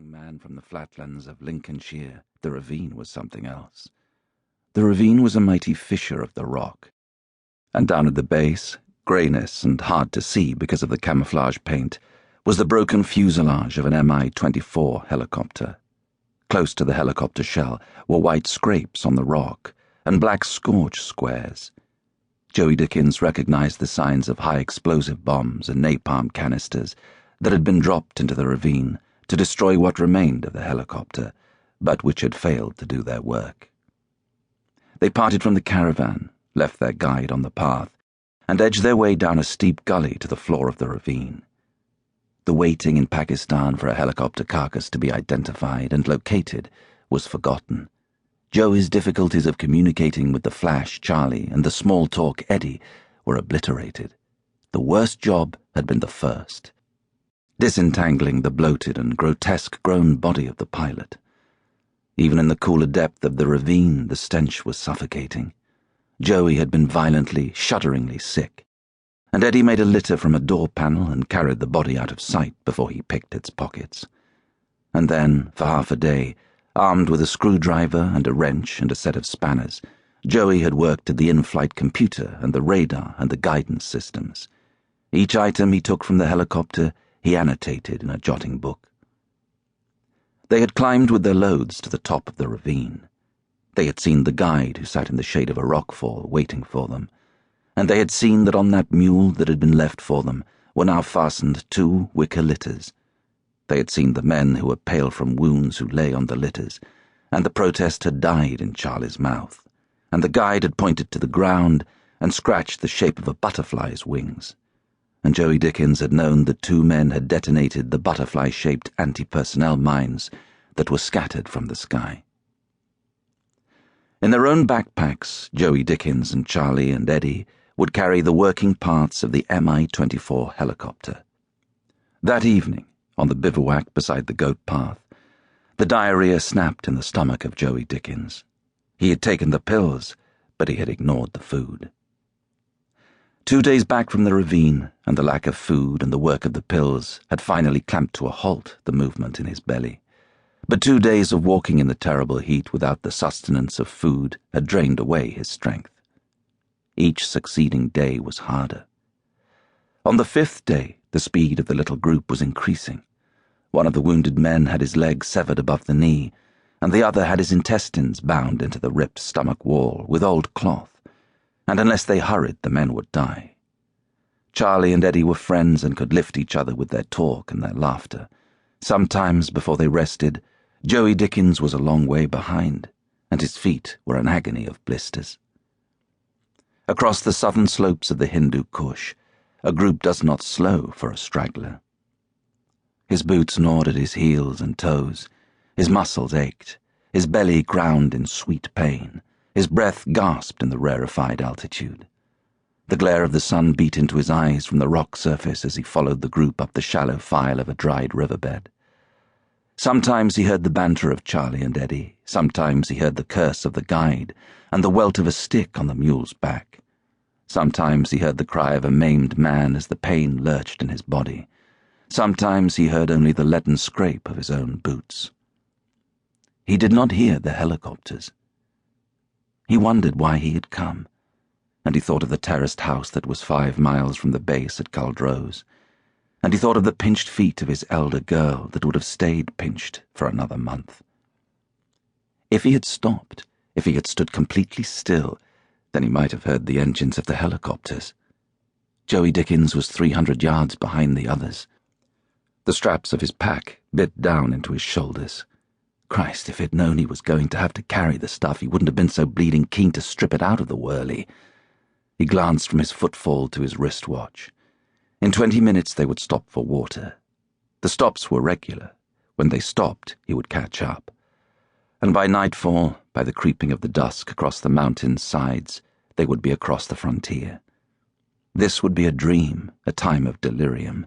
young man from the flatlands of Lincolnshire, the ravine was something else. The ravine was a mighty fissure of the rock, and down at the base, greyness and hard to see because of the camouflage paint, was the broken fuselage of an Mi-24 helicopter. Close to the helicopter shell were white scrapes on the rock and black scorch squares. Joey Dickens recognized the signs of high explosive bombs and napalm canisters that had been dropped into the ravine to destroy what remained of the helicopter, but which had failed to do their work. They parted from the caravan, left their guide on the path, and edged their way down a steep gully to the floor of the ravine. The waiting in Pakistan for a helicopter carcass to be identified and located was forgotten. Joey's difficulties of communicating with the Flash, Charlie, and the small-talk Eddie were obliterated. The worst job had been the first, disentangling the bloated and grotesque-grown body of the pilot. Even in the cooler depth of the ravine, the stench was suffocating. Joey had been violently, shudderingly sick, and Eddie made a litter from a door panel and carried the body out of sight before he picked its pockets. And then, for half a day, armed with a screwdriver and a wrench and a set of spanners, Joey had worked at the in-flight computer and the radar and the guidance systems. Each item he took from the helicopter he annotated in a jotting book. They had climbed with their loads to the top of the ravine. They had seen the guide who sat in the shade of a rockfall waiting for them, and they had seen that on that mule that had been left for them were now fastened 2 wicker litters. They had seen the men who were pale from wounds who lay on the litters, and the protest had died in Charlie's mouth, and the guide had pointed to the ground and scratched the shape of a butterfly's wings, and Joey Dickens had known that 2 men had detonated the butterfly-shaped anti-personnel mines that were scattered from the sky. In their own backpacks, Joey Dickens and Charlie and Eddie would carry the working parts of the Mi-24 helicopter. That evening, on the bivouac beside the goat path, the diarrhea snapped in the stomach of Joey Dickens. He had taken the pills, but he had ignored the food. 2 days back from the ravine, and the lack of food and the work of the pills had finally clamped to a halt the movement in his belly. But 2 days of walking in the terrible heat without the sustenance of food had drained away his strength. Each succeeding day was harder. On the 5th day, the speed of the little group was increasing. One of the wounded men had his leg severed above the knee, and the other had his intestines bound into the ripped stomach wall with old cloth, and unless they hurried, the men would die. Charlie and Eddie were friends and could lift each other with their talk and their laughter. Sometimes, before they rested, Joey Dickens was a long way behind, and his feet were an agony of blisters. Across the southern slopes of the Hindu Kush, a group does not slow for a straggler. His boots gnawed at his heels and toes, his muscles ached, his belly ground in sweet pain, his breath gasped in the rarefied altitude. The glare of the sun beat into his eyes from the rock surface as he followed the group up the shallow file of a dried riverbed. Sometimes he heard the banter of Charlie and Eddie, sometimes he heard the curse of the guide and the welt of a stick on the mule's back. Sometimes he heard the cry of a maimed man as the pain lurched in his body. Sometimes he heard only the leaden scrape of his own boots. He did not hear the helicopters. He wondered why he had come, and he thought of the terraced house that was 5 miles from the base at Culdrose, and he thought of the pinched feet of his elder girl that would have stayed pinched for another month. If he had stopped, if he had stood completely still, then he might have heard the engines of the helicopters. Joey Dickens was 300 yards behind the others. The straps of his pack bit down into his shoulders. Christ, if he'd known he was going to have to carry the stuff, he wouldn't have been so bleeding keen to strip it out of the whirly. He glanced from his footfall to his wristwatch. In 20 minutes they would stop for water. The stops were regular. When they stopped, he would catch up. And by nightfall, by the creeping of the dusk across the mountain's sides, they would be across the frontier. This would be a dream, a time of delirium.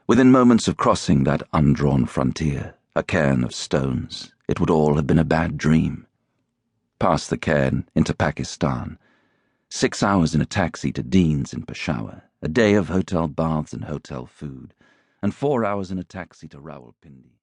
Within moments of crossing that undrawn frontier, a cairn of stones, it would all have been a bad dream. Past the cairn, into Pakistan, 6 hours in a taxi to Dean's in Peshawar, a day of hotel baths and hotel food, and 4 hours in a taxi to Rawalpindi.